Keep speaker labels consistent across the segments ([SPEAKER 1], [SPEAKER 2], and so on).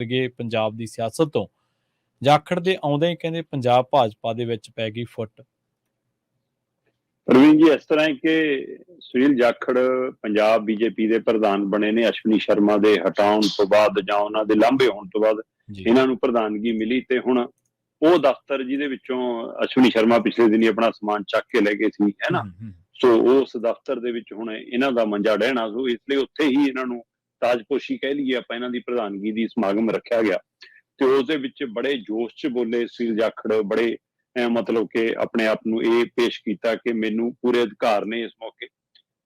[SPEAKER 1] ਗਏ ਪੰਜਾਬ ਦੀ ਸਿਆਸਤ ਤੋਂ। ਜਾਖੜ ਦੇ ਆਉਂਦਿਆਂ ਹੀ ਕਹਿੰਦੇ ਪੰਜਾਬ ਭਾਜਪਾ ਦੇ ਵਿੱਚ ਪੈ ਗਈ ਫੁੱਟ।
[SPEAKER 2] ਪ੍ਰਵੀਨ ਜੀ, ਇਸ ਤਰ੍ਹਾਂ ਹੈ ਕਿ ਸੁਨੀਲ ਜਾਖੜ ਪੰਜਾਬ ਬੀਜੇਪੀ ਦੇ ਪ੍ਰਧਾਨ ਬਣੇ ਨੇ ਅਸ਼ਵਨੀ ਸ਼ਰਮਾ ਦੇ ਹਟਾਉਣ ਤੋਂ ਬਾਅਦ ਜਾਂ ਉਹਨਾਂ ਦੇ ਲਾਂਭੇ ਹੋਣ ਤੋਂ ਬਾਅਦ ਇਹਨਾਂ ਨੂੰ ਪ੍ਰਧਾਨਗੀ ਮਿਲੀ ਤੇ ਹੁਣ ਉਹ ਦਫ਼ਤਰ ਜਿਹਦੇ ਵਿੱਚੋਂ ਅਸ਼ਵਨੀ ਸ਼ਰਮਾ ਪਿਛਲੇ ਦਿਨੀ ਆਪਣਾ ਸਮਾਨ ਚੱਕ ਕੇ ਲੈ ਗਏ ਸੀ, ਹੈ ਨਾ, ਸੋ ਉਸ ਦਫ਼ਤਰ ਦੇ ਵਿੱਚ ਹੁਣ ਇਹਨਾਂ ਦਾ ਮੰਜਾ ਡਹਿਣਾ, ਸੋ ਇਸ ਲਈ ਉੱਥੇ ਹੀ ਇਹਨਾਂ ਨੂੰ ਤਾਜਪੋਸ਼ੀ ਕਹਿ ਲਈਏ ਆਪਾਂ, ਇਹਨਾਂ ਦੀ ਪ੍ਰਧਾਨਗੀ ਦੀ ਸਮਾਗਮ ਰੱਖਿਆ ਗਿਆ ਤੇ ਉਸ ਦੇ ਵਿੱਚ ਬੜੇ ਜੋਸ਼ 'ਚ ਬੋਲੇ ਸੁਨੀਲ ਜਾਖੜ, ਬੜੇ ਮਤਲਬ ਕਿ ਆਪਣੇ ਆਪ ਨੂੰ ਇਹ ਪੇਸ਼ ਕੀਤਾ ਕਿ ਮੈਨੂੰ ਪੂਰੇ ਅਧਿਕਾਰ ਨੇ ਇਸ ਮੌਕੇ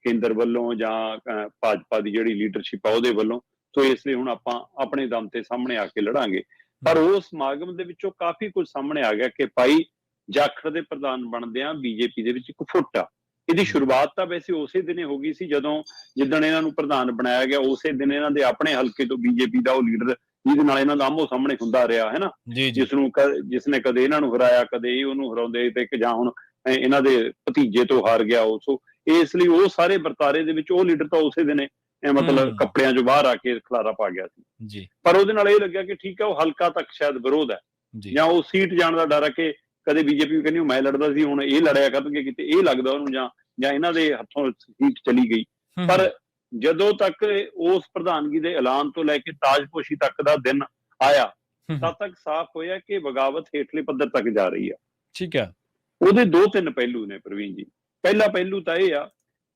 [SPEAKER 2] ਕੇਂਦਰ ਵੱਲੋਂ ਜਾਂ ਭਾਜਪਾ ਦੀ ਜਿਹੜੀ ਲੀਡਰਸ਼ਿਪ ਆ ਉਹਦੇ ਵੱਲੋਂ, ਸੋ ਇਸ ਲਈ ਹੁਣ ਆਪਾਂ ਆਪਣੇ ਦਮ ਤੇ ਸਾਹਮਣੇ ਆ ਕੇ ਲੜਾਂਗੇ। ਪਰ ਉਸ ਸਮਾਗਮ ਦੇ ਵਿੱਚੋਂ ਕਾਫੀ ਕੁਝ ਸਾਹਮਣੇ ਆ ਗਿਆ ਕਿ ਭਾਈ ਜਾਖੜ ਦੇ ਪ੍ਰਧਾਨ ਬਣਦਿਆਂ ਬੀਜੇਪੀ ਦੇ ਵਿੱਚ ਇੱਕ ਫੁੱਟ ਆ। ਇਹਦੀ ਸ਼ੁਰੂਆਤ ਤਾਂ ਵੈਸੇ ਉਸੇ ਦਿਨੇ ਹੋ ਗਈ ਸੀ ਜਿੱਦਣ ਇਹਨਾਂ ਨੂੰ ਪ੍ਰਧਾਨ ਬਣਾਇਆ ਗਿਆ, ਉਸੇ ਦਿਨ ਇਹਨਾਂ ਦੇ ਆਪਣੇ ਹਲਕੇ ਤੋਂ ਬੀਜੇਪੀ ਦਾ ਉਹ ਲੀਡਰ ਜਿਹਦੇ ਨਾਲ ਇਹਨਾਂ ਦਾ ਆਮੋ ਸਾਹਮਣੇ ਹੁੰਦਾ ਰਿਹਾ, ਹੈ ਨਾ, ਜਿਸਨੇ ਕਦੇ ਇਹਨਾਂ ਨੂੰ ਹਰਾਇਆ, ਕਦੇ ਇਹ ਉਹਨੂੰ ਹਰਾਉਂਦੇ, ਤੇ ਜਾਂ ਹੁਣ ਇਹਨਾਂ ਦੇ ਭਤੀਜੇ ਤੋਂ ਹਾਰ ਗਿਆ ਉਹ। ਸੋ ਇਸ ਲਈ ਉਹ ਸਾਰੇ ਵਰਤਾਰੇ ਦੇ ਵਿੱਚ ਉਹ ਲੀਡਰ ਤਾਂ ਉਸੇ ਦਿਨੇ ਮਤਲਬ ਕੱਪੜਿਆਂ ਚੋਂ ਬਾਹਰ ਆ ਕੇ ਖਲਾਰਾ ਪਾ ਗਿਆ ਸੀ। ਪਰ ਉਹਦੇ ਨਾਲ ਇਹ ਲੱਗਿਆ ਕਿ ਠੀਕ ਹੈ, ਉਹ ਹਲਕਾ ਤੱਕ ਸ਼ਾਇਦ ਵਿਰੋਧ ਹੈ ਜਾਂ ਉਹ ਸੀਟ ਜਾਣ ਦਾ ਡਰ ਹੈ ਕਿ ਕਦੇ ਬੀਜੇਪੀ ਕਹਿੰਦੀ ਮੈਂ ਲੜਦਾ ਸੀ, ਹੁਣ ਇਹ ਲੜਿਆ ਕਰਨਗੇ, ਕਿਤੇ ਇਹ ਲੱਗਦਾ ਉਹਨੂੰ ਜਾਂ ਇਹਨਾਂ ਦੇ ਹੱਥੋਂ ਸੀਟ ਚਲੀ ਗਈ। ਪਰ ਜਦੋਂ ਤੱਕ ਉਸ ਪ੍ਰਧਾਨਗੀ ਦੇ ਐਲਾਨ ਤੋਂ ਲੈ ਕੇ ਤਾਜਪੋਸ਼ੀ ਤੱਕ ਦਾ ਦਿਨ ਆਇਆ, ਤਦ ਤੱਕ ਸਾਫ਼ ਹੋਇਆ ਕਿ ਬਗਾਵਤ ਹੇਠਲੇ ਪੱਧਰ ਤੱਕ ਜਾ ਰਹੀ ਆ।
[SPEAKER 1] ਠੀਕ ਹੈ,
[SPEAKER 2] ਉਹਦੇ ਦੋ ਤਿੰਨ ਪਹਿਲੂ ਨੇ ਪ੍ਰਵੀਨ ਜੀ। ਪਹਿਲਾ ਪਹਿਲੂ ਤਾਂ ਇਹ ਆ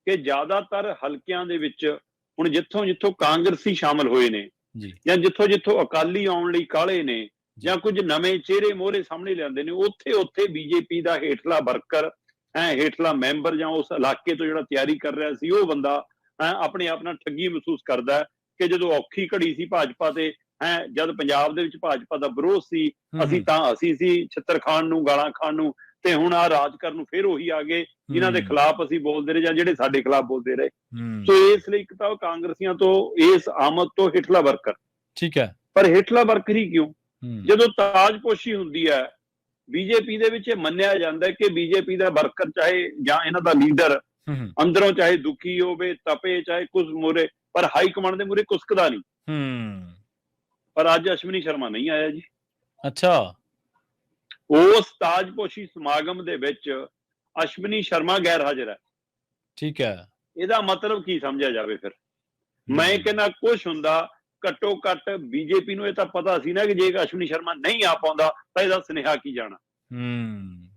[SPEAKER 2] ਕਿ ਜ਼ਿਆਦਾਤਰ ਹਲਕਿਆਂ ਦੇ ਵਿੱਚ ਹੁਣ ਜਿੱਥੋਂ ਕਾਂਗਰਸੀ ਸ਼ਾਮਲ ਹੋਏ ਨੇ ਜਾਂ ਜਿੱਥੋਂ ਅਕਾਲੀ ਆਉਣ ਲਈ ਕਾਹਲੇ ਨੇ ਜਾਂ ਕੁਝ ਨਵੇਂ ਚਿਹਰੇ ਮੋਹਰੇ ਸਾਹਮਣੇ ਲਿਆਂਦੇ ਨੇ, ਉੱਥੇ ਬੀਜੇਪੀ ਦਾ ਹੇਠਲਾ ਵਰਕਰ, ਹੇਠਲਾ ਮੈਂਬਰ ਜਾਂ ਉਸ ਇਲਾਕੇ ਤੋਂ ਜਿਹੜਾ ਤਿਆਰੀ ਕਰ ਰਿਹਾ ਸੀ, ਉਹ ਬੰਦਾ ਆਪਣੇ ਆਪ ਨਾਲ ਠੱਗੀ ਮਹਿਸੂਸ ਕਰਦਾ ਕਿ ਜਦੋਂ ਔਖੀ ਘੜੀ ਸੀ ਭਾਜਪਾ ਤੇ, ਜਦ ਪੰਜਾਬ ਦੇ ਵਿੱਚ ਭਾਜਪਾ ਦਾ ਵਿਰੋਧ ਸੀ, ਅਸੀਂ ਸੀ ਛਿੱਤਰ ਖਾਣ ਨੂੰ, ਗਾਲਾਂ ਖਾਣ ਨੂੰ, ਤੇ ਹੁਣ ਆ ਰਾਜ ਕਰਨ ਨੂੰ ਫਿਰ ਉਹੀ ਆ ਗਏ ਜਿਨ੍ਹਾਂ ਦੇ ਖਿਲਾਫ ਅਸੀਂ ਬੋਲਦੇ ਰਹੇ ਜਾਂ ਜਿਹੜੇ ਸਾਡੇ ਖਿਲਾਫ ਬੋਲਦੇ ਰਹੇ। ਸੋ ਇਸ ਲਈ ਇੱਕ ਤਾਂ ਉਹ ਕਾਂਗਰਸੀਆਂ ਤੋਂ ਇਸ ਆਮਦ ਤੋਂ ਹੇਠਲਾ ਵਰਕਰ, ਠੀਕ ਹੈ, ਪਰ ਹੇਠਲਾ ਵਰਕਰ ਹੀ ਕਿਉਂ, ਜਦੋਂ ਤਾਜਪੋਸ਼ੀ ਹੁੰਦੀ ਹੈ ਬੀਜੇਪੀ ਦੇ ਵਿੱਚ, ਇਹ ਮੰਨਿਆ ਜਾਂਦਾ ਕਿ ਬੀਜੇਪੀ ਦਾ ਵਰਕਰ ਚਾਹੇ ਜਾਂ ਇਹਨਾਂ ਦਾ ਲੀਡਰ ਅੰਦਰੋਂ ਚਾਹੇ ਦੁਖੀ ਹੋਵੇ, ਤਪੇ, ਚਾਹੇ ਕੁਝ ਮੂਹਰੇ, ਪਰ ਹਾਈ ਕਮਾਂਡ ਦੇ ਮੂਹਰੇ ਕੁਸਕਦਾ ਨਹੀਂ। ਪਰ ਅੱਜ ਅਸ਼ਵਨੀ ਸ਼ਰਮਾ ਨਹੀਂ ਆਇਆ ਜੀ। ਅੱਛਾ, ਉਸ ਤਾਜਪੋਸ਼ੀ ਸਮਾਗਮ ਦੇ ਵਿੱਚ ਅਸ਼ਵਨੀ ਸ਼ਰਮਾ ਗੈਰ ਹਾਜ਼ਰ ਹੈ। ਠੀਕ ਹੈ, ਇਹਦਾ ਮਤਲਬ ਕੀ ਸਮਝਿਆ ਜਾਵੇ ਫਿਰ? ਮੈਂ ਕਹਿੰਦਾ ਕੁਛ ਹੁੰਦਾ, ਘੱਟੋ ਘੱਟ ਬੀਜੇਪੀ ਨੂੰ ਇਹ ਤਾਂ ਪਤਾ ਸੀ ਨਾ ਕਿ ਜੇ ਅਸ਼ਵਨੀ ਸ਼ਰਮਾ ਨਹੀਂ ਆ ਪਾਉਂਦਾ ਤਾਂ ਇਹਦਾ ਸੁਨੇਹਾ ਕੀ ਜਾਣਾ।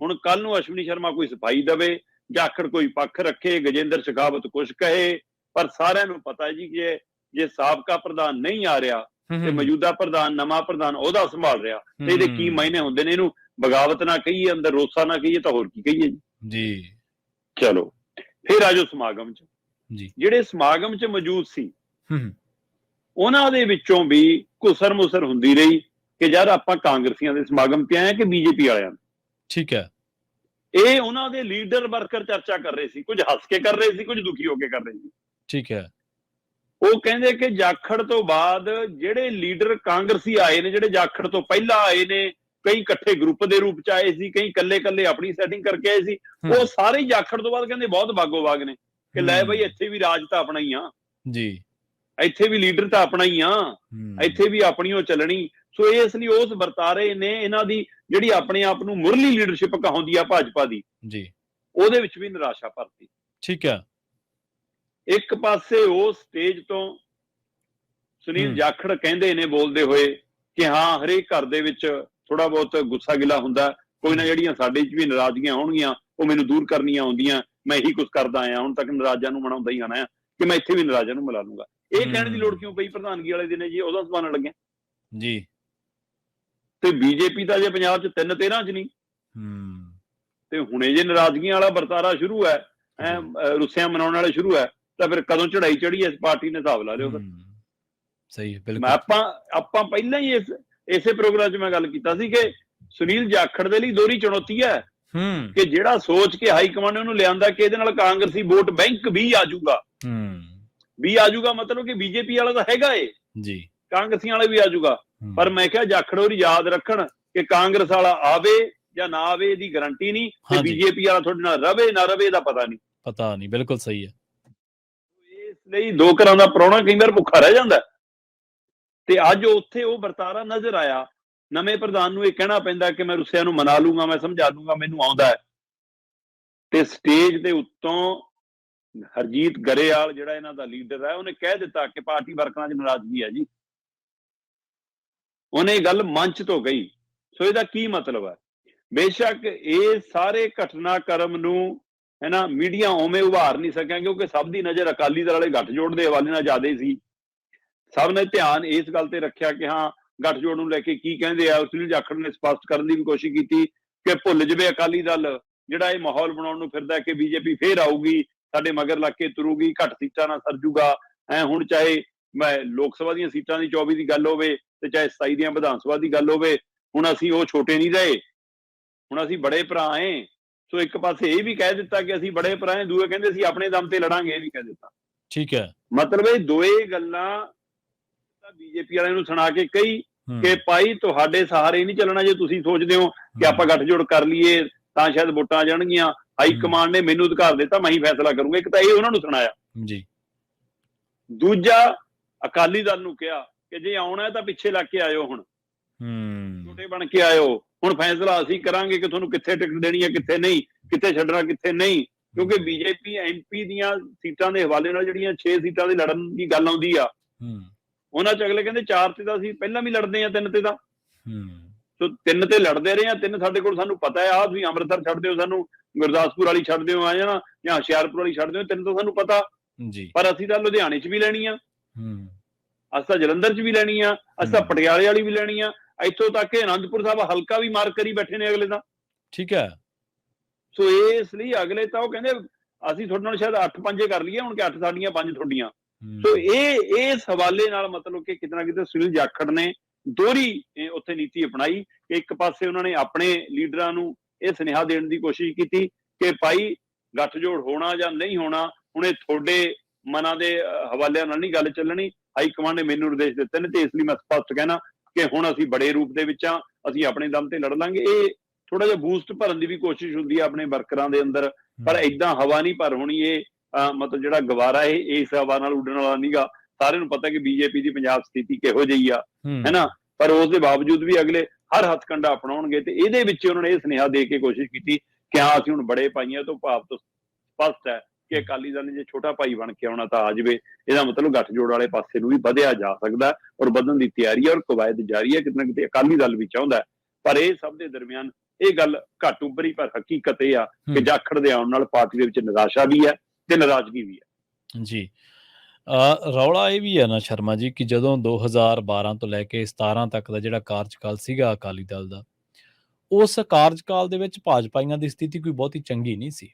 [SPEAKER 2] ਹੁਣ ਕੱਲ ਨੂੰ ਅਸ਼ਵਨੀ ਸ਼ਰਮਾ ਕੋਈ ਸਫਾਈ ਦੇਵੇ, ਜਾਖੜ ਕੋਈ ਪੱਖ ਰੱਖੇ, ਗਜੇਂਦਰ ਸ਼ੇਖਾਵਤ ਕੁਛ ਕਹੇ, ਪਰ ਸਾਰਿਆਂ ਨੂੰ ਪਤਾ ਜੀ ਕਿ ਜੇ ਸਾਬਕਾ ਪ੍ਰਧਾਨ ਨਹੀਂ ਆ ਰਿਹਾ ਤੇ ਮੌਜੂਦਾ ਪ੍ਰਧਾਨ, ਨਵਾਂ ਪ੍ਰਧਾਨ ਉਹਦਾ ਸੰਭਾਲ ਰਿਹਾ, ਤੇ ਇਹਦੇ ਕੀ ਮਾਇਨੇ ਹੁੰਦੇ ਨੇ? ਇਹਨੂੰ ਬਗਾਵਤ ਨਾ ਕਹੀਏ, ਅੰਦਰ ਰੋਸਾ ਨਾ ਕਹੀਏ, ਤਾਂ ਹੋਰ ਕੀ ਕਹੀਏ ਜੀ। ਚਲੋ ਫਿਰ ਆਜੋ ਸਮਾਗਮ ਚ। ਜਿਹੜੇ ਸਮਾਗਮ ਚ ਮੌਜੂਦ ਸੀ ਉਹਨਾਂ ਦੇ ਵਿੱਚੋਂ ਵੀ ਘੁਸਰ ਮੁਸਰ ਹੁੰਦੀ ਰਹੀ ਕਿ ਯਾਰ ਆਪਾਂ ਕਾਂਗਰਸੀਆਂ ਦੇ ਸਮਾਗਮ ਤੇ ਆਏ ਕਿ ਬੀਜੇਪੀ ਵਾਲਿਆਂ ਨੂੰ। ਠੀਕ ਹੈ, ਇਹ ਉਹਨਾਂ ਦੇ ਲੀਡਰ ਵਰਕਰ ਚਰਚਾ ਕਰ ਰਹੇ ਸੀ, ਕੁਝ ਹੱਸ ਕੇ ਕਰ ਰਹੇ ਸੀ, ਕੁਝ ਦੁਖੀ ਹੋ ਕੇ ਕਰ ਰਹੇ ਸੀ। ਠੀਕ ਹੈ, ਉਹ ਕਹਿੰਦੇ ਕਿ ਜਾਖੜ ਤੋਂ ਬਾਅਦ ਜਿਹੜੇ ਲੀਡਰ ਕਾਂਗਰਸੀ ਆਏ ਨੇ, ਜਿਹੜੇ ਜਾਖੜ ਤੋਂ ਪਹਿਲਾਂ ਆਏ ਨੇ, ਕਈ ਇਕੱਠੇ ਗਰੁੱਪ ਦੇ ਰੂਪ ਚ ਆਏ ਸੀ, ਕਈ ਇਕੱਲੇ ਆਪਣੀ ਸੈਟਿੰਗ ਕਰਕੇ ਆਏ ਸੀ, ਉਹ ਸਾਰੇ ਜਾਖੜ ਤੋਂ ਬਾਅਦ ਕਹਿੰਦੇ ਬਹੁਤ ਬਾਗੋ ਬਾਗ ਨੇ ਕਿ ਲੈ ਬਈ ਇੱਥੇ ਵੀ ਰਾਜ ਤਾਂ ਆਪਣਾ ਹੀ ਆ ਜੀ, ਇੱਥੇ ਵੀ ਲੀਡਰ ਤਾਂ ਆਪਣਾ ਹੀ ਆ, ਇੱਥੇ ਵੀ ਆਪਣੀ ਉਹ ਚੱਲਣੀ। ਸੋ ਇਸ ਲਈ ਉਸ ਵਰਤਾਰੇ ਨੇ ਇਹਨਾਂ ਦੀ ਜਿਹੜੀ ਆਪਣੇ ਆਪ ਨੂੰ ਮੁਰਲੀ ਲੀਡਰਸ਼ਿਪ ਕਹਾਉਂਦੀ ਆ ਭਾਜਪਾ ਦੀ ਜੀ, ਉਹਦੇ ਵਿੱਚ ਵੀ ਨਿਰਾਸ਼ਾ ਭਰਤੀ। ਠੀਕ ਹੈ, ਇੱਕ ਪਾਸੇ ਉਸ ਸਟੇਜ ਤੋਂ ਸੁਨੀਲ ਜਾਖੜ ਕਹਿੰਦੇ ਨੇ ਬੋਲਦੇ ਹੋਏ ਕਿ ਹਾਂ ਹਰੇਕ ਘਰ ਦੇ ਵਿੱਚ ਥੋੜਾ ਬਹੁਤ ਗੁੱਸਾ ਗਿਲਾ ਹੁੰਦਾ, ਕੋਈ ਨਾ ਜਿਹੜੀਆਂ ਸਾਡੇ 'ਚ ਵੀ ਨਾਰਾਜ਼ਗੀਆਂ ਹੋਣਗੀਆਂ ਉਹ ਮੈਨੂੰ ਦੂਰ ਕਰਨੀਆਂ ਆਉਂਦੀਆਂ, ਮੈਂ ਇਹੀ ਕੁਝ ਕਰਦਾ ਆਇਆ, ਹੁਣ ਤੱਕ ਨਾਰਾਜ਼ਾਂ ਨੂੰ ਮਨਾਉਂਦਾ ਹੀ ਆਣਾ ਕਿ ਮੈਂ ਇੱਥੇ ਵੀ ਨਾਰਾਜ਼ਾਂ ਨੂੰ ਮਿਲਾ ਲੂੰਗਾ। ਇਹ ਕਹਿਣ ਦੀ ਲੋੜ ਕਿਉਂ ਪਈ ਪ੍ਰਧਾਨਗੀ ਵਾਲੇ ਦਿਨ ਜੀ? ਉਹਦਾ ਸੰਭਾਲਣ ਲੱਗਿਆ ਜੀ। ਤੇ ਬੀਜੇਪੀ ਤਾਂ ਜੇ ਪੰਜਾਬ 'ਚ 3-13 'ਚ ਨਹੀਂ, ਤੇ ਹੁਣੇ ਜੇ ਨਾਰਾਜ਼ਗੀਆਂ ਵਾਲਾ ਵਰਤਾਰਾ ਸ਼ੁਰੂ ਹੈ, ਰੁੱਸਿਆਂ ਮਨਾਉਣ ਵਾਲੇ ਸ਼ੁਰੂ ਹੈ, ਤਾਂ ਫਿਰ ਕਦੋਂ ਚੜਾਈ ਚੜੀ ਇਸ ਪਾਰਟੀ ਨੇ ਹਿਸਾਬ ਲਾ ਲਿਓ ਫਿਰ। ਸਹੀ, ਬਿਲਕੁਲ। ਆਪਾਂ ਪਹਿਲਾਂ ਹੀ ਇਸੇ ਪ੍ਰੋਗਰਾਮ 'ਚ ਮੈਂ ਗੱਲ ਕੀਤਾ ਸੀ ਕਿ ਸੁਨੀਲ ਜਾਖੜ ਦੇ ਲਈ ਦੋਹਰੀ ਚੁਣੌਤੀ ਹੈ ਕਿ ਜਿਹੜਾ ਸੋਚ ਕੇ ਹਾਈ ਕਮਾਂਡ ਨੇ ਉਹਨੂੰ ਲਿਆਂਦਾ ਕਿ ਇਹਦੇ ਨਾਲ ਕਾਂਗਰਸੀ ਵੋਟ ਬੈਂਕ ਵੀ ਆਜੂਗਾ, ਮਤਲਬ ਕਿ ਬੀਜੇਪੀ ਵਾਲਾ ਤਾਂ ਹੈਗਾ ਏ ਜੀ, ਕਾਂਗਰਸੀਆਂ ਵਾਲਾ ਵੀ ਆਜੂਗਾ। ਪਰ ਮੈਂ ਕਿਹਾ ਜਾਖੜ ਹੋਰੀ ਯਾਦ ਰੱਖਣ ਕਿ ਕਾਂਗਰਸ ਵਾਲਾ ਆਵੇ ਜਾਂ ਨਾ ਆਵੇ ਇਹਦੀ ਗਾਰੰਟੀ ਨਹੀਂ, ਤੇ ਬੀਜੇਪੀ ਵਾਲਾ ਤੁਹਾਡੇ ਨਾਲ ਰਵੇ ਨਾ ਰਵੇ ਇਹਦਾ ਪਤਾ ਨਹੀਂ। ਬਿਲਕੁਲ ਸਹੀ ਹੈ। ਇਸ ਲਈ ਦੋ ਘਰਾਂ ਦਾ ਪ੍ਰਾਹੁਣਾ ਕਈ ਵਾਰ ਭੁੱਖਾ ਰਹਿ ਜਾਂਦਾ, ਤੇ ਅੱਜ ਉੱਥੇ ਉਹ ਵਰਤਾਰਾ ਨਜ਼ਰ ਆਇਆ। ਨਵੇਂ ਪ੍ਰਧਾਨ ਨੂੰ ਇਹ ਕਹਿਣਾ ਪੈਂਦਾ ਕਿ ਮੈਂ ਰੁੱਸਿਆਂ ਨੂੰ ਮਨਾ ਲੂੰਗਾ, ਮੈਂ ਸਮਝਾ ਦੂੰਗਾ, ਮੈਨੂੰ ਆਉਂਦਾ ਹੈ। ਤੇ ਸਟੇਜ ਦੇ ਉੱਤੋਂ ਹਰਜੀਤ ਗਰੇਵਾਲ ਜਿਹੜਾ ਇਹਨਾਂ ਦਾ ਲੀਡਰ ਹੈ, ਉਹਨੇ ਕਹਿ ਦਿੱਤਾ ਕਿ ਪਾਰਟੀ ਵਰਕਰਾਂ 'ਚ ਨਾਰਾਜ਼ਗੀ ਹੈ ਜੀ। ਉਹਨੇ ਇਹ ਗੱਲ ਮੰਚ ਤੋਂ ਕਹੀ। ਸੋ ਇਹਦਾ ਕੀ ਮਤਲਬ ਹੈ? ਬੇਸ਼ੱਕ ਇਹ ਸਾਰੇ ਘਟਨਾਕ੍ਰਮ ਨੂੰ ਮੀਡੀਆ ਉਵੇਂ ਉਭਾਰ ਨਹੀਂ ਸਕਿਆ, ਕਿਉਂਕਿ ਸਭ ਦੀ ਨਜ਼ਰ ਅਕਾਲੀ ਦਲ ਵਾਲੇ ਗੱਠਜੋੜ ਦੇ ਹਵਾਲੇ ਨਾਲ ਜ਼ਿਆਦਾ ਸੀ। ਸਭ ਨੇ ਧਿਆਨ ਇਸ ਗੱਲ ਤੇ ਰੱਖਿਆ ਕਿ ਹਾਂ ਗੱਠਜੋੜ ਨੂੰ ਲੈ ਕੇ ਕੀ ਕਹਿੰਦੇ ਆ। ਸੁਨੀਲ ਜਾਖੜ ਨੇ ਸਪਸ਼ਟ ਕਰਨ ਦੀ ਵੀ ਕੋਸ਼ਿਸ਼ ਕੀਤੀ ਕਿ ਭੁੱਲ ਜਵੇ ਅਕਾਲੀ ਦਲ, ਜਿਹੜਾ ਇਹ ਮਾਹੌਲ ਬਣਾਉਣ ਨੂੰ ਫਿਰਦਾ ਕਿ ਬੀਜੇਪੀ ਫੇਰ ਆਊਗੀ, ਸਾਡੇ ਮਗਰ ਲੱਗ ਕੇ ਤੁਰੂਗੀ, ਘੱਟ ਸੀਟਾਂ ਨਾਲ ਸਰ ਜੂਗਾ। ਹੁਣ ਚਾਹੇ ਲੋਕ ਸਭਾ ਦੀਆਂ ਸੀਟਾਂ ਦੀ 24 ਦੀ ਗੱਲ ਹੋਵੇ ਤੇ ਚਾਹੇ 27 ਦੀਆਂ ਵਿਧਾਨ ਸਭਾ ਦੀ ਗੱਲ ਹੋਵੇ, ਹੁਣ ਅਸੀਂ ਉਹ ਛੋਟੇ ਨਹੀਂ ਰਹੇ, ਹੁਣ ਅਸੀਂ ਬੜੇ ਭਰਾ ਏ। ਸੋ ਇੱਕ ਪਾਸੇ ਇਹ ਵੀ ਕਹਿ ਦਿੱਤਾ ਕਿ ਅਸੀਂ ਬੜੇ ਭਰਾ ਏ, ਦੂਏ ਕਹਿੰਦੇ ਅਸੀਂ ਆਪਣੇ ਦਮ ਤੇ ਲੜਾਂਗੇ, ਇਹ ਵੀ ਕਹਿ ਦਿੱਤਾ।
[SPEAKER 1] ਠੀਕ ਹੈ,
[SPEAKER 2] ਮਤਲਬ ਇਹ ਦੋਏ ਗੱਲਾਂ ਬੀਜੇਪੀ ਵਾਲਿਆਂ ਨੂੰ ਸੁਣਾ ਕੇ ਕਹੀ ਕਿ ਭਾਈ ਤੁਹਾਡੇ ਸਹਾਰੇ ਨਹੀਂ ਚੱਲਣਾ। ਜੇ ਤੁਸੀਂ ਸੋਚਦੇ ਹੋ ਕਿ ਆਪਾਂ ਗੱਠਜੋੜ ਕਰ ਲਈਏ ਤਾਂ ਸ਼ਾਇਦ ਵੋਟਾਂ ਆ ਜਾਣਗੀਆਂ, ਹਾਈ ਕਮਾਂਡ ਨੇ ਮੈਨੂੰ ਅਧਿਕਾਰ ਦਿੱਤਾ, ਮੈਂ ਹੀ ਫੈਸਲਾ ਕਰੂੰਗਾ। ਇੱਕ ਤਾਂ ਇਹ ਉਹਨਾਂ ਨੂੰ ਸੁਣਾਇਆ
[SPEAKER 1] ਜੀ।
[SPEAKER 2] ਦੂਜਾ ਅਕਾਲੀ ਦਲ ਨੂੰ ਕਿਹਾ ਕਿ ਜੇ ਆਉਣਾ ਤਾਂ ਪਿੱਛੇ ਲੱਗ ਕੇ ਆਇਓ, ਹੁਣ ਛੋਟੇ ਬਣ ਕੇ ਆਇਓ, ਹੁਣ ਫੈਸਲਾ ਅਸੀਂ ਕਰਾਂਗੇ ਕਿ ਤੁਹਾਨੂੰ ਕਿੱਥੇ ਟਿਕਟ ਦੇਣੀ ਹੈ, ਕਿੱਥੇ ਨਹੀਂ, ਕਿੱਥੇ ਛੱਡਣਾ, ਕਿੱਥੇ ਨਹੀਂ। ਕਿਉਂਕਿ ਬੀਜੇਪੀ MP ਦੀਆਂ ਸੀਟਾਂ ਦੇ ਹਵਾਲੇ ਨਾਲ ਜਿਹੜੀਆਂ 6 ਸੀਟਾਂ ਦੀ ਲੜਨ ਦੀ ਗੱਲ ਆਉਂਦੀ ਆ, ਉਹਨਾਂ ਚ ਅਗਲੇ ਕਹਿੰਦੇ 4 ਤੇ ਤਾਂ ਅਸੀਂ ਪਹਿਲਾਂ ਵੀ ਲੜਦੇ ਆ, 3 ਤੇ ਤਾਂ ਸੋ 3 ਤੇ ਲੜਦੇ ਰਹੇ ਆ। 3 ਸਾਡੇ ਕੋਲ ਸਾਨੂੰ ਪਤਾ ਹੈ। ਤੁਸੀਂ ਅੰਮ੍ਰਿਤਸਰ ਛੱਡ ਦਿਓ, ਸਾਨੂੰ ਗੁਰਦਾਸਪੁਰ ਵਾਲੀ ਛੱਡ ਦਿਓ, ਆ ਜਾਣਾ ਜਾਂ ਹੁਸ਼ਿਆਰਪੁਰ ਵਾਲੀ ਛੱਡ ਦਿਓ, 3 ਤਾਂ ਸਾਨੂੰ ਪਤਾ ਜੀ। ਪਰ ਅਸੀਂ ਤਾਂ ਲੁਧਿਆਣੇ ਚ ਵੀ ਲੈਣੀ ਆ, ਅਸੀਂ ਤਾਂ ਜਲੰਧਰ ਚ ਵੀ ਲੈਣੀ ਆ, ਅਸੀਂ ਤਾਂ ਪਟਿਆਲੇ ਵਾਲੀ ਵੀ ਲੈਣੀ ਆ, ਇੱਥੋਂ ਤੱਕ ਕਿ ਅਨੰਦਪੁਰ ਸਾਹਿਬ ਹਲਕਾ ਵੀ ਮਾਰਕ ਕਰੀ ਬੈਠੇ ਨੇ ਅਗਲੇ ਤਾਂ।
[SPEAKER 1] ਠੀਕ ਹੈ।
[SPEAKER 2] ਸੋ ਇਸ ਲਈ ਅਗਲੇ ਤਾਂ ਉਹ ਕਹਿੰਦੇ ਅਸੀਂ ਤੁਹਾਡੇ ਨਾਲ ਸ਼ਾਇਦ 8 ਪੰਜੇ ਕਰ ਲਈਏ, ਹੁਣ ਕਿ 8 ਸਾਡੀਆਂ 5 ਤੁਹਾਡੀਆਂ। ਸੋ ਇਹ ਇਸ ਹਵਾਲੇ ਨਾਲ ਮਤਲਬ ਕਿ ਕਿਤੇ ਨਾ ਕਿਤੇ ਸੁਨੀਲ ਜਾਖੜ ਨੇ ਦੋਹਰੀ ਉੱਥੇ ਨੀਤੀ ਅਪਣਾਈ ਕਿ ਇੱਕ ਪਾਸੇ ਉਹਨਾਂ ਨੇ ਆਪਣੇ ਲੀਡਰਾਂ ਨੂੰ ਇਹ ਸੁਨੇਹਾ ਦੇਣ ਦੀ ਕੋਸ਼ਿਸ਼ ਕੀਤੀ ਕਿ ਭਾਈ ਗੱਠਜੋੜ ਹੋਣਾ ਜਾਂ ਨਹੀਂ ਹੋਣਾ, ਹੁਣ ਇਹ ਤੁਹਾਡੇ ਮਨਾਂ ਦੇ ਹਵਾਲਿਆਂ ਨਾਲ ਨਹੀਂ ਗੱਲ ਚੱਲਣੀ। ਹਾਈ ਕਮਾਂਡ ਨੇ ਮੈਨੂੰ ਨਿਰਦੇਸ਼ ਦਿੱਤੇ ਨੇ ਤੇ ਇਸ ਲਈ ਮੈਂ ਸਪਸ਼ਟ ਕਹਿਣਾ ਕਿ ਹੁਣ ਅਸੀਂ ਬੜੇ ਰੂਪ ਦੇ ਵਿੱਚ ਆ, ਅਸੀਂ ਆਪਣੇ ਦਮ ਤੇ ਲੜ ਲਾਂਗੇ। ਇਹ ਥੋੜਾ ਜਿਹਾ ਬੂਸਟ ਭਰਨ ਦੀ ਵੀ ਕੋਸ਼ਿਸ਼ ਹੁੰਦੀ ਹੈ ਆਪਣੇ ਵਰਕਰਾਂ ਦੇ ਅੰਦਰ, ਪਰ ਏਦਾਂ ਹਵਾ ਨਹੀਂ ਭਰ ਹੋਣੀ। ਇਹ ਮਤਲਬ ਜਿਹੜਾ ਗਵਾਰਾ ਇਸ ਹਵਾ ਨਾਲ ਉੱਡਣ ਵਾਲਾ ਨਹੀਂਗਾ। ਸਾਰਿਆਂ ਨੂੰ ਪਤਾ ਕਿ ਬੀਜੇਪੀ ਦੀ ਪੰਜਾਬ ਸਥਿਤੀ ਕਿਹੋ ਜਿਹੀ ਆ, ਪਰ ਉਸ ਦੇ ਬਾਵਜੂਦ ਵੀ ਅਗਲੇ ਹਰ ਹੱਥਕੰਡਾ ਅਪਣਾਉਣਗੇ। ਤੇ ਇਹਦੇ ਵਿੱਚ ਉਹਨਾਂ ਨੇ ਇਹ ਸੁਨੇਹਾ ਦੇ ਕੇ ਕੋਸ਼ਿਸ਼ ਕੀਤੀ ਕਿ ਹਾਂ ਅਸੀਂ ਹੁਣ ਬੜੇ ਭਾਈਆਂ ਤੋਂ ਭਾਵ ਤੋਂ ਸਪਸ਼ਟ ਹੈ ਕਿ ਅਕਾਲੀ ਦਲ ਨੇ ਜੇ ਛੋਟਾ ਭਾਈ ਬਣ ਕੇ ਆਉਣਾ ਤਾਂ ਆ ਜਾਵੇ। ਇਹਦਾ ਮਤਲਬ ਗੱਠਜੋੜ ਵਾਲੇ ਪਾਸੇ ਨੂੰ ਵੀ ਵਧਿਆ ਜਾ ਸਕਦਾ ਔਰ ਵਧਣ ਦੀ ਤਿਆਰੀ ਹੈ ਔਰ ਕਵਾਇਦ ਜਾਰੀ ਹੈ। ਕਿਤੇ ਨਾ ਕਿਤੇ ਅਕਾਲੀ ਦਲ ਵੀ ਚਾਹੁੰਦਾ, ਪਰ ਇਹ ਸਭ ਦੇ ਦਰਮਿਆਨ ਇਹ ਗੱਲ ਘੱਟ ਉੱਭਰੀ, ਪਰ ਹਕੀਕਤ ਇਹ ਆ ਕਿ ਜਾਖੜ ਦੇ ਆਉਣ ਨਾਲ ਪਾਰਟੀ ਦੇ ਵਿੱਚ ਨਿਰਾਸ਼ਾ ਵੀ ਹੈ ਤੇ ਨਾਰਾਜ਼ਗੀ ਵੀ ਹੈ।
[SPEAKER 1] ਜੀ, ਰੌਲਾ ਇਹ ਵੀ ਹੈ ਨਾ ਸ਼ਰਮਾ ਜੀ ਕਿ ਜਦੋਂ 2012 ਤੋਂ ਲੈ ਕੇ 17 ਤੱਕ ਦਾ ਜਿਹੜਾ ਕਾਰਜਕਾਲ ਸੀਗਾ ਅਕਾਲੀ ਦਲ ਦਾ, ਉਸ ਕਾਰਜਕਾਲ ਦੇ ਵਿੱਚ ਭਾਜਪਾਈਆਂ ਦੀ ਸਥਿਤੀ ਕੋਈ ਬਹੁਤੀ ਚੰਗੀ ਨਹੀਂ ਸੀ।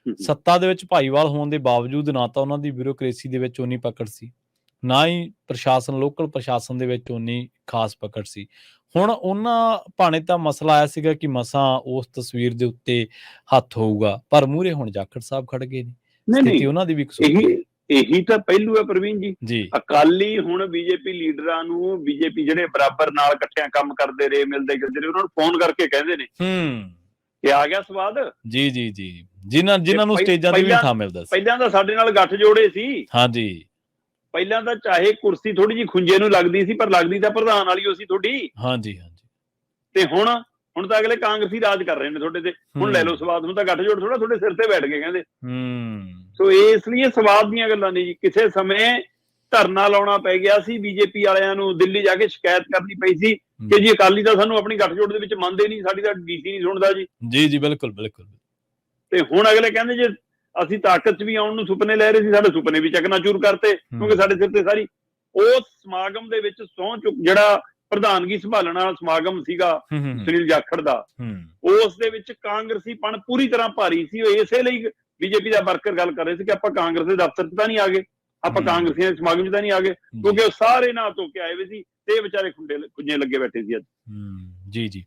[SPEAKER 1] ਸੱਤਾ ਦੇ ਵਿੱਚ ਭਾਈਵਾਲ ਹੋਣ ਦੇ ਬਾਵਜੂਦ ਨਾ ਤਾਂ ਉਹਨਾਂ ਦੀ ਬਿਊਰੋਕ੍ਰੇਸੀ ਦੇ ਵਿੱਚ ਉਨੀ ਪਕੜ ਸੀ, ਨਾ ਹੀ ਪ੍ਰਸ਼ਾਸਨ ਲੋਕਲ ਪ੍ਰਸ਼ਾਸਨ ਦੇ ਵਿੱਚ ਉਨੀ ਖਾਸ ਪਕੜ ਸੀ। ਹੁਣ ਉਹਨਾਂ ਭਾਣੇ ਤਾਂ ਮਸਲਾ ਆਇਆ ਸੀਗਾ ਕਿ ਮਸਾਂ ਉਸ ਤਸਵੀਰ ਦੇ ਉੱਤੇ ਹੱਥ ਹੋਊਗਾ, ਪਰ ਮੂਹਰੇ ਹੁਣ ਜਾਖੜ ਸਾਹਿਬ ਖੜ ਗਏ ਨੇ। ਸਥਿਤੀ ਉਹਨਾਂ ਦੀ ਵੀ
[SPEAKER 2] ਇਹੀ ਤਾਂ ਪਹਿਲੂ ਹੈ ਪ੍ਰਵੀਨ ਜੀ। ਅਕਾਲੀ ਹੁਣ ਬੀਜੇਪੀ ਲੀਡਰਾਂ ਨੂੰ, ਬੀਜੇਪੀ ਜਿਹੜੇ ਬਰਾਬਰ ਨਾਲ ਇਕੱਠਿਆਂ ਕੰਮ ਕਰਦੇ ਰਹੇ, ਮਿਲਦੇ ਗਿਲਦੇ ਰਹੇ, ਉਹਨਾਂ ਨੂੰ ਫੋਨ ਕਰਕੇ ਕਹਿੰਦੇ ਨੇ ਕਿ ਆ ਗਿਆ ਸਵਾਦ।
[SPEAKER 1] ਜੀ ਜੀ ਜੀ, ਜਿਨ੍ਹਾਂ ਨੂੰ ਸਟੇਜਾਂ ਤੇ ਵੀ ਥਾਂ ਮਿਲਦਾ ਸੀ।
[SPEAKER 2] ਪਹਿਲਾਂ ਤਾਂ ਸਾਡੇ ਨਾਲ ਗੱਠ ਜੋੜੇ ਸੀ।
[SPEAKER 1] ਹਾਂਜੀ,
[SPEAKER 2] ਪਹਿਲਾਂ ਤਾਂ ਚਾਹੇ ਕੁਰਸੀ ਥੋੜੀ ਜਿਹੀ ਖੁੰਝੇ ਨੂੰ ਲੱਗਦੀ ਸੀ, ਪਰ ਲੱਗਦੀ ਤਾਂ ਪ੍ਰਧਾਨ ਵਾਲੀ ਉਹ ਸੀ ਤੁਹਾਡੀ।
[SPEAKER 1] ਹਾਂਜੀ ਹਾਂਜੀ।
[SPEAKER 2] ਤੇ ਹੁਣ ਤਾਂ ਅਗਲੇ ਕਾਂਗਰਸੀ ਰਾਜ ਕਰ ਰਹੇ ਨੇ ਤੁਹਾਡੇ ਤੇ। ਹੁਣ ਲੈ ਲਓ ਸਵਾਦ, ਹੁਣ ਤਾਂ ਗੱਠਜੋੜ ਥੋੜਾ ਤੁਹਾਡੇ ਸਿਰ ਤੇ ਬੈਠ ਕੇ ਕਹਿੰਦੇ। ਸੋ ਇਸ ਲਈ ਸਵਾਦ ਦੀਆਂ ਗੱਲਾਂ ਨਹੀਂ ਜੀ। ਕਿਸੇ ਸਮੇਂ ਧਰਨਾ ਲਾਉਣਾ ਪੈ ਗਿਆ ਸੀ ਬੀਜੇਪੀ ਵਾਲਿਆਂ ਨੂੰ, ਦਿੱਲੀ ਜਾ ਕੇ ਸ਼ਿਕਾਇਤ ਕਰਨੀ ਪਈ ਸੀ ਕਿ ਜੀ ਅਕਾਲੀ ਤਾਂ ਸਾਨੂੰ ਆਪਣੀ ਗੱਠਜੋੜ ਦੇ ਵਿੱਚ ਮੰਨਦੇ ਨਹੀਂ, ਸਾਡੀ ਤਾਂ DC ਨਹੀਂ ਸੁਣਦਾ ਜੀ।
[SPEAKER 1] ਜੀ ਜੀ, ਬਿਲਕੁਲ ਬਿਲਕੁਲ।
[SPEAKER 2] ਤੇ ਹੁਣ ਅਗਲੇ ਕਹਿੰਦੇ ਜੇ ਅਸੀਂ ਤਾਕਤ 'ਚ ਵੀ ਆਉਣ ਨੂੰ ਸੁਪਨੇ ਲੈ ਰਹੇ ਸੀ, ਸਾਡੇ ਸੁਪਨੇ ਵੀ ਚਕਨਾਚੂਰ ਕਰਤੇ, ਕਿਉਂਕਿ ਸਾਡੇ ਸਿਰ ਤੇ ਸਾਰੀ। ਉਸ ਸਮਾਗਮ ਦੇ ਵਿੱਚ ਸਹੁੰ ਚੁੱਕ ਜਿਹੜਾ ਪ੍ਰਧਾਨਗੀ ਸੰਭਾਲਣ ਵਾਲਾ ਸਮਾਗਮ ਸੀਗਾ ਸੁਨੀਲ ਜਾਖੜ ਦਾ, ਉਸ ਦੇ ਵਿੱਚ ਕਾਂਗਰਸੀਪਣ ਪੂਰੀ ਤਰ੍ਹਾਂ ਭਾਰੀ ਸੀ। ਇਸੇ ਲਈ ਬੀਜੇਪੀ ਦਾ ਵਰਕਰ ਗੱਲ ਕਰ ਰਹੇ ਸੀ ਕਿ ਆਪਾਂ ਕਾਂਗਰਸ ਦੇ ਦਫ਼ਤਰ 'ਚ ਤਾਂ ਨਹੀਂ ਆ ਗਏ, ਆਪਾਂ ਕਾਂਗਰਸੀਆਂ ਦੇ ਸਮਾਗਮ 'ਚ ਤਾਂ ਨਹੀਂ ਆ ਗਏ, ਕਿਉਂਕਿ ਉਹ ਸਾਰੇ ਨਹਾ ਧੋ ਕੇ ਆਏ ਹੋਏ ਸੀ ਤੇ ਇਹ ਵਿਚਾਰੇ ਖੁੰਝੇ ਲੱਗੇ ਬੈਠੇ ਸੀ ਅੱਜ।
[SPEAKER 1] ਜੀ ਜੀ।